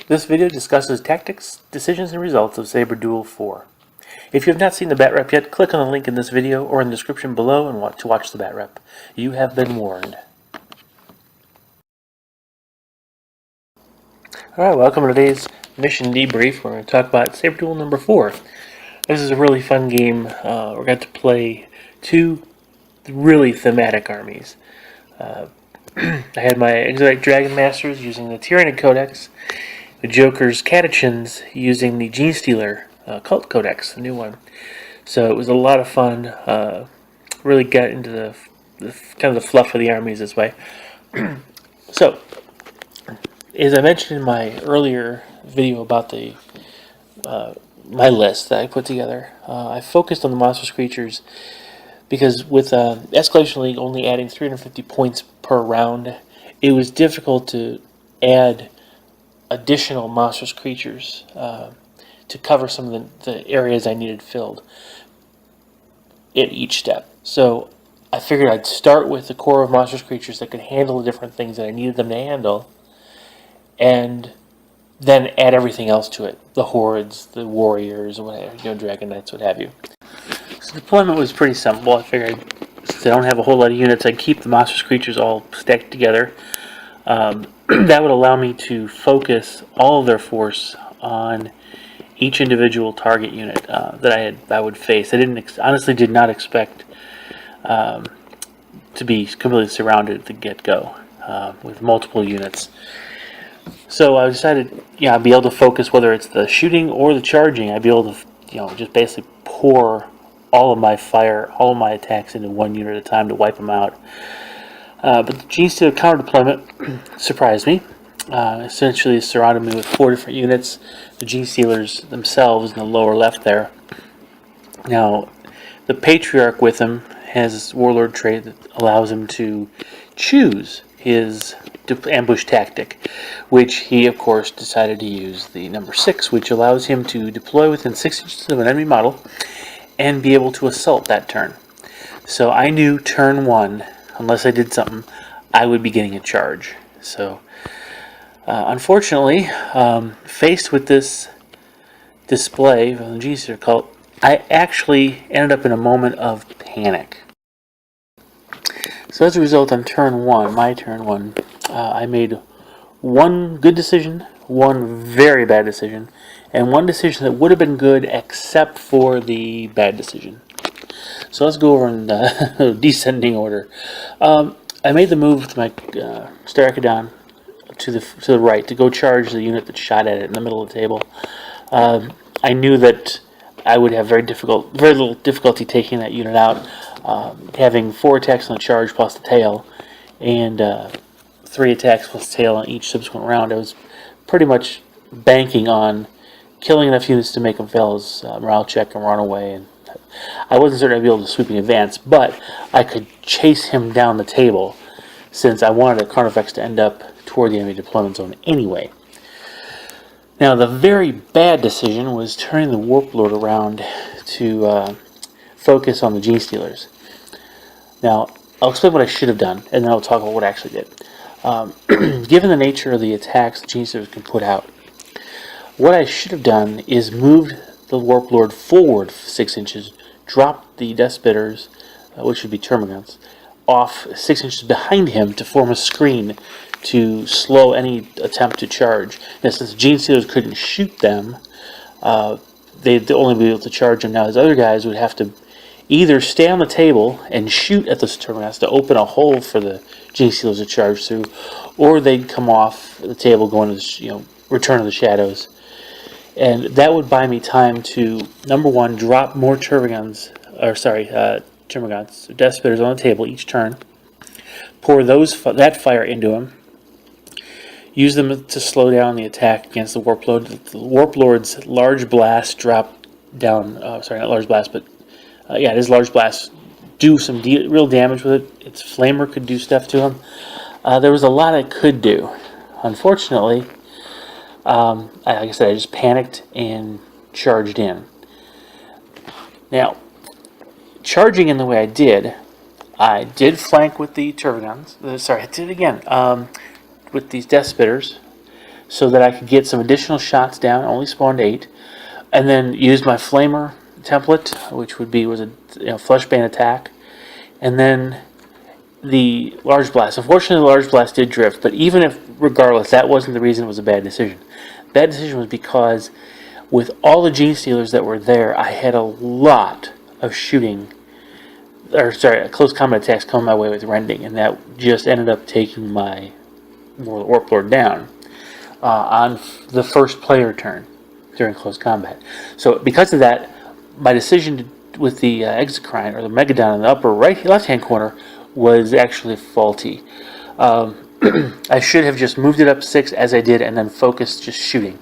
This video discusses tactics, decisions, and results of Sabre Duel 4. If you have not seen the bat rep yet, click on the link in this video or in the description below and watch the bat rep. You have been warned. Alright, welcome to today's mission debrief. We're going to talk about Sabre Duel number 4. This is a really fun game. We're going to play two really thematic armies. I had my Exodite Dragon Masters using the Tyranid Codex, the Joker's Catechins using the Genestealer Cult Codex, the new one. So it was a lot of fun. Really got into the kind of the fluff of the armies this way. So, as I mentioned in my earlier video about the my list that I put together, I focused on the monstrous creatures because with Escalation League only adding 350 points per round, it was difficult to add additional monstrous creatures to cover some of the areas I needed filled at each step. So I figured I'd start with the core of monstrous creatures that could handle the different things that I needed them to handle, and then add everything else to it. The hordes, the warriors, whatever, dragon knights, what have you. So deployment was pretty simple. I figured since I don't have a whole lot of units, I'd keep the monstrous creatures all stacked together. That would allow me to focus all of their force on each individual target unit that I would face. I honestly did not expect to be completely surrounded at the get-go with multiple units. So I decided, I'd be able to focus whether it's the shooting or the charging. I'd be able to, just basically pour all of my fire, all of my attacks into one unit at a time to wipe them out. But the Genestealer counter deployment surprised me. Essentially surrounded me with 4 different units. The Genestealers themselves in the lower left there. Now, the Patriarch with him has this Warlord trait that allows him to choose his ambush tactic, which he, of course, decided to use the number 6, which allows him to deploy within 6 inches of an enemy model and be able to assault that turn. So I knew turn 1, unless I did something, I would be getting a charge. So, unfortunately, faced with this display from the Genestealer Cult, I actually ended up in a moment of panic. So as a result, on turn 1, my turn 1, I made one good decision, one very bad decision, and one decision that would have been good except for the bad decision. So let's go over in descending order. I made the move with my Starachidon to the right to go charge the unit that shot at it in the middle of the table. I knew that I would have very little difficulty taking that unit out. Having 4 attacks on the charge plus the tail, and 3 attacks plus the tail on each subsequent round, I was pretty much banking on killing enough units to make them fail his morale check and run away. And I wasn't certain I'd be able to sweeping advance, but I could chase him down the table since I wanted the Carnifex to end up toward the enemy deployment zone anyway. Now, the very bad decision was turning the Warp Lord around to focus on the Genestealers. Now, I'll explain what I should have done, and then I'll talk about what I actually did. Given the nature of the attacks the Genestealers can put out, what I should have done is moved the Warp Lord forward 6 inches, dropped the Death Spitters, which would be Termagants, off 6 inches behind him to form a screen to slow any attempt to charge. Now, since the Genestealers couldn't shoot them, they'd only be able to charge them. Now, his other guys would have to either stay on the table and shoot at those Termagants to open a hole for the Genestealers to charge through, or they'd come off the table, go into Return of the Shadows. And that would buy me time to, number 1, drop more Termagants, Death Spitters on the table each turn, pour that fire into them, use them to slow down the attack against the Warp Lord. The Warp Lord's large blast drop down, not large blast, but it is large blast, do some real damage with it. Its Flamer could do stuff to him. There was a lot it could do. Unfortunately, like I said, I just panicked and charged in. Now, charging in the way I did flank with the Termagants. I did it again with these Death Spitters. so that I could get some additional shots down. Only spawned 8, and then used my flamer template, which was a fleshbane attack, and then the large blast. Unfortunately, the large blast did drift, but even if, regardless, that wasn't the reason it was a bad decision. Bad decision was because with all the Genestealers that were there, I had a lot of close combat attacks coming my way with rending, and that just ended up taking my Warp Lord down on the first player turn during close combat. So because of that, my decision with the Exocrine, or the Megadon in the upper left-hand corner, was actually faulty. I should have just moved it up 6 as I did, and then focused just shooting.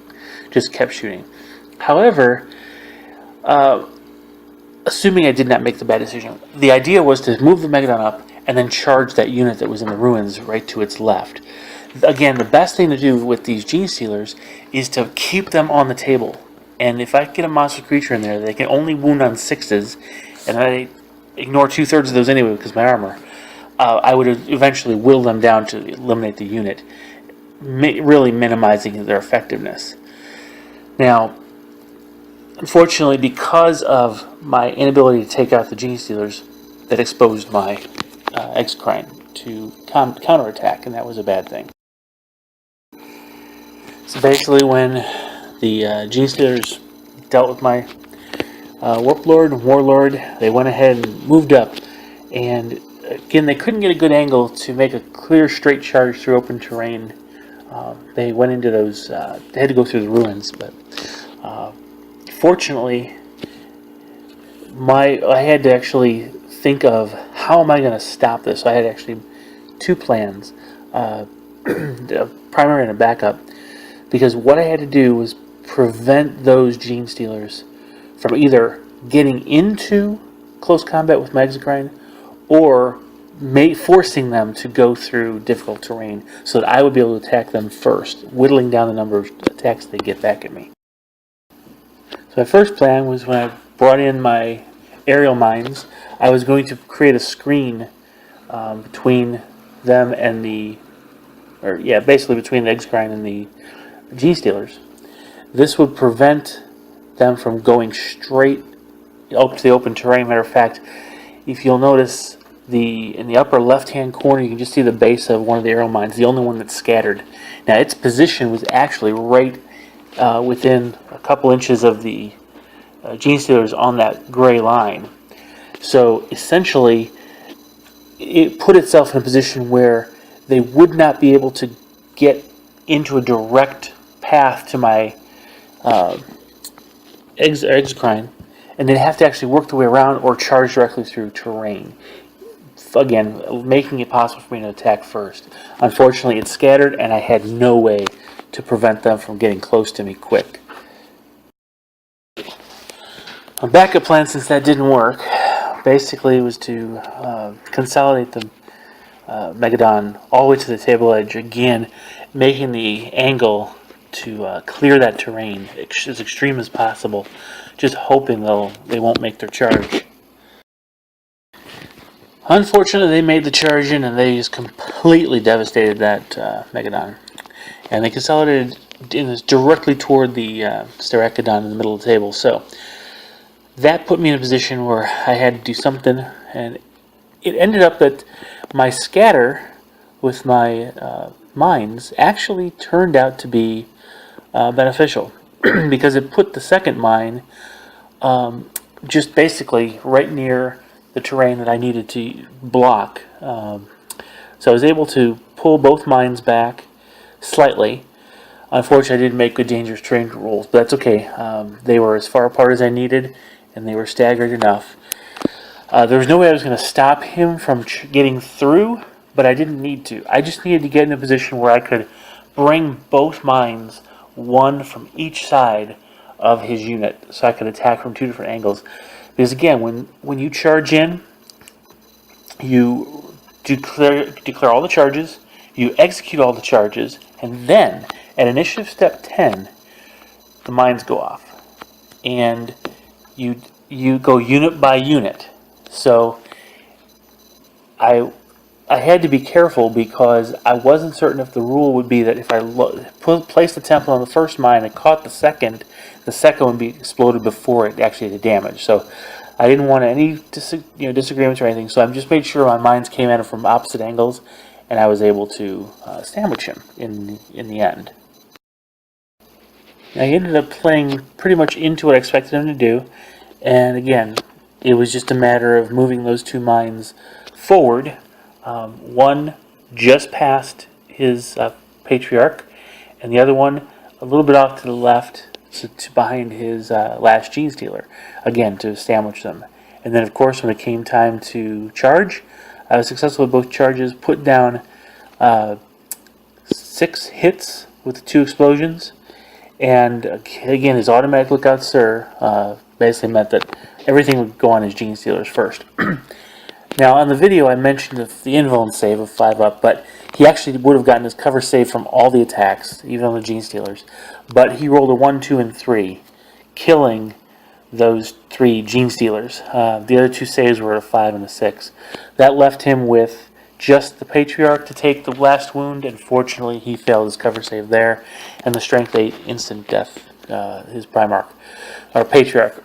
Just kept shooting. However, assuming I did not make the bad decision, the idea was to move the Megadon up and then charge that unit that was in the ruins right to its left. Again, the best thing to do with these Genestealers is to keep them on the table. And if I get a monster creature in there, they can only wound on 6s, and I ignore 2/3 of those anyway because of my armor. I would eventually will them down to eliminate the unit, really minimizing their effectiveness. Now, unfortunately, because of my inability to take out the Genestealers, that exposed my Exocrine to counterattack, and that was a bad thing. So basically, when the Genestealers dealt with my Warp Lord and Warlord, they went ahead and moved up, and again, they couldn't get a good angle to make a clear straight charge through open terrain. They went into those, they had to go through the ruins, but fortunately, I had to actually think of how am I going to stop this. So I had actually 2 plans, a primary and a backup, because what I had to do was prevent those Genestealers from either getting into close combat with my Exocrine or forcing them to go through difficult terrain so that I would be able to attack them first, whittling down the number of attacks they get back at me. So my first plan was, when I brought in my aerial mines, I was going to create a screen between them and basically between the Exocrine and the Genestealers. This would prevent them from going straight up to the open terrain. Matter of fact, if you'll notice, in the upper left-hand corner, you can just see the base of one of the arrow mines, the only one that's scattered. Now, its position was actually right within a couple inches of the Genestealers on that gray line. So, essentially, it put itself in a position where they would not be able to get into a direct path to my Exocrine, and they'd have to actually work their way around or charge directly through terrain. Again, making it possible for me to attack first. Unfortunately, it scattered, and I had no way to prevent them from getting close to me quick. My backup plan, since that didn't work, basically was to consolidate the Megadon all the way to the table edge, again, making the angle to clear that terrain as extreme as possible, just hoping they won't make their charge. Unfortunately, they made the charge in, and they just completely devastated that Megadon. And they consolidated directly toward the Steracodon in the middle of the table. So that put me in a position where I had to do something, and it ended up that my scatter with my mines actually turned out to be beneficial because it put the second mine just basically right near the terrain that I needed to block. So I was able to pull both mines back slightly. Unfortunately, I didn't make good dangerous terrain rolls, but that's okay. They were as far apart as I needed, and they were staggered enough. There was no way I was going to stop him from getting through, but I didn't need to. I just needed to get in a position where I could bring both mines, one from each side of his unit, so I could attack from 2 different angles. Because again, when you charge in, you declare all the charges, you execute all the charges, and then at initiative step 10, the mines go off, and you go unit by unit. So I I had to be careful because I wasn't certain if the rule would be that if I placed the temple on the first mine and caught the second would be exploded before it actually did damage. So I didn't want any disagreements or anything. So I just made sure my mines came at him from opposite angles, and I was able to sandwich him in the end. I ended up playing pretty much into what I expected him to do, and again, it was just a matter of moving those two mines forward. One just past his patriarch, and the other one a little bit off to the left, to behind his last Genestealer, again to sandwich them. And then, of course, when it came time to charge, I was successful with both charges, put down 6 hits with 2 explosions. And again, his automatic lookout sir basically meant that everything would go on his Genestealers first. Now, on the video, I mentioned the invuln save of 5-up, but he actually would have gotten his cover save from all the attacks, even on the Genestealers. But he rolled a 1, 2, and 3, killing those 3 Genestealers. The other 2 saves were a 5 and a 6. That left him with just the Patriarch to take the last wound, and fortunately he failed his cover save there, and the Strength 8 instant death, his Primarch, or Patriarch.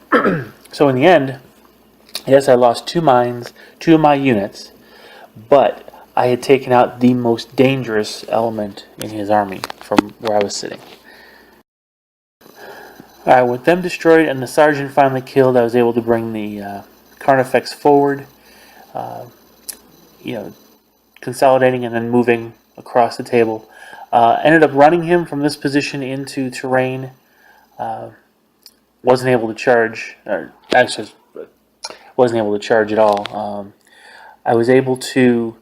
So in the end, yes, I lost 2 mines, 2 of my units, but I had taken out the most dangerous element in his army from where I was sitting. Alright, with them destroyed and the Sergeant finally killed, I was able to bring the Carnifex forward, consolidating and then moving across the table. Ended up running him from this position into terrain. Wasn't able to charge, or actually wasn't able to charge at all. I was able to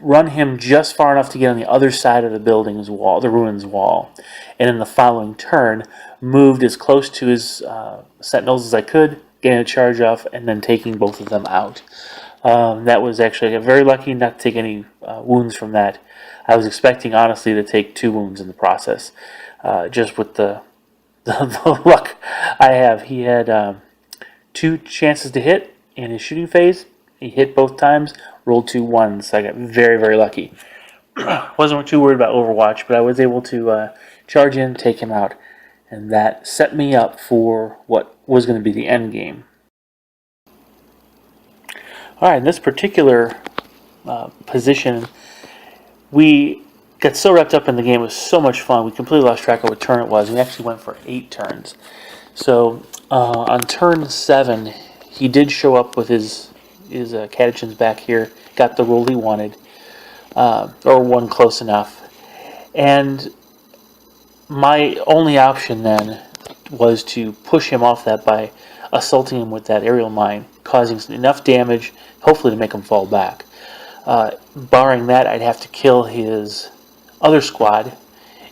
run him just far enough to get on the other side of the building's wall, the ruins wall, and in the following turn moved as close to his sentinels as I could, getting a charge off, and then taking both of them out. That was actually very lucky not to take any wounds from that. I was expecting, honestly, to take 2 wounds in the process, just with the luck I have. He had 2 chances to hit in his shooting phase. He hit both times, rolled 2 1s, so I got very, very lucky. Wasn't too worried about Overwatch, but I was able to charge in, take him out, and that set me up for what was going to be the end game. Alright, in this particular position, we got so wrapped up in the game. It was so much fun. We completely lost track of what turn it was. We actually went for 8 turns. So on turn 7, he did show up with his catechins back here. Got the roll he wanted, or one close enough. And my only option then was to push him off that by assaulting him with that aerial mine, causing enough damage, hopefully to make him fall back. Barring that, I'd have to kill his other squad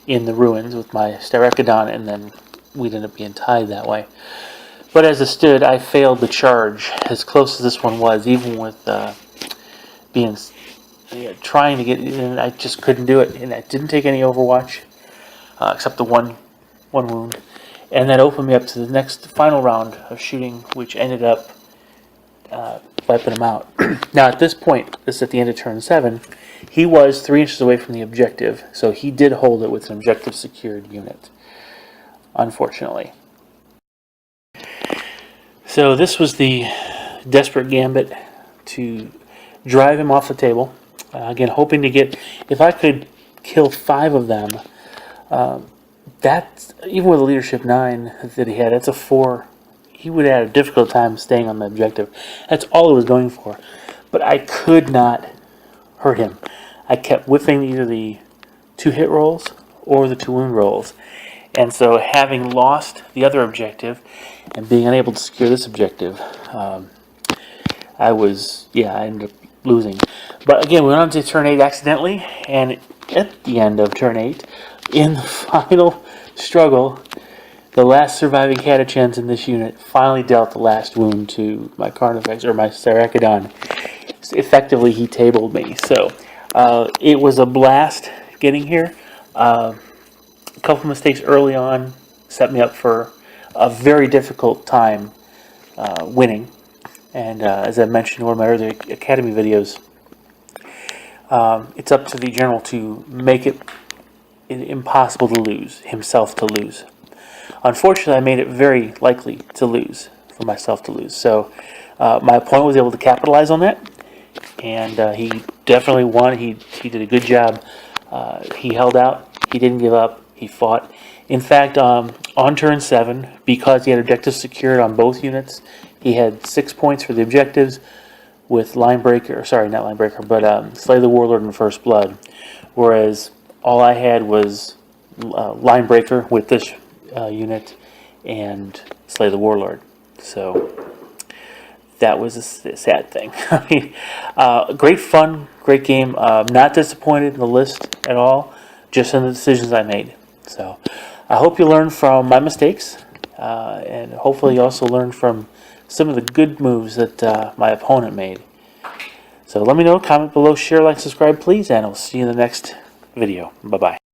in the ruins with my Styrachodon, and then we'd end up being tied that way. But as it stood, I failed the charge as close as this one was, even with trying to get in. I just couldn't do it, and I didn't take any Overwatch, except the one wound. And that opened me up to the next final round of shooting, which ended up wiping him out. Now at this point, this is at the end of turn 7, he was 3 inches away from the objective, so he did hold it with an objective secured unit, unfortunately. So this was the desperate gambit to drive him off the table. Again, hoping to get, if I could kill 5 of them, that, even with a leadership 9 that he had, that's a 4. He would have had a difficult time staying on the objective. That's all he was going for. But I could not hurt him. I kept whiffing either the 2 hit rolls or the 2 wound rolls. And so, having lost the other objective and being unable to secure this objective, I ended up losing. But again, we went on to turn 8 accidentally, and at the end of turn 8, in the final struggle, the last surviving catechins in this unit finally dealt the last wound to my Carnifex, or my Styrachodon. Effectively, he tabled me. So, it was a blast getting here. A couple mistakes early on set me up for a very difficult time winning. And as I mentioned in one of my earlier Academy videos, it's up to the general to make it impossible to lose, himself to lose. Unfortunately, I made it very likely to lose, for myself to lose. So my opponent was able to capitalize on that, and he definitely won. He did a good job. He held out. He didn't give up. He fought. In fact, on turn 7, because he had objectives secured on both units, he had 6 points for the objectives with Linebreaker, sorry, not Linebreaker, but Slay the Warlord and First Blood. Whereas all I had was Linebreaker with this unit and Slay the Warlord. So that was a sad thing. I mean, great fun, great game. Not disappointed in the list at all, just in the decisions I made. So I hope you learned from my mistakes, and hopefully you also learned from some of the good moves that my opponent made. So let me know, comment below, share, like, subscribe, please, and I'll see you in the next video. Bye-bye.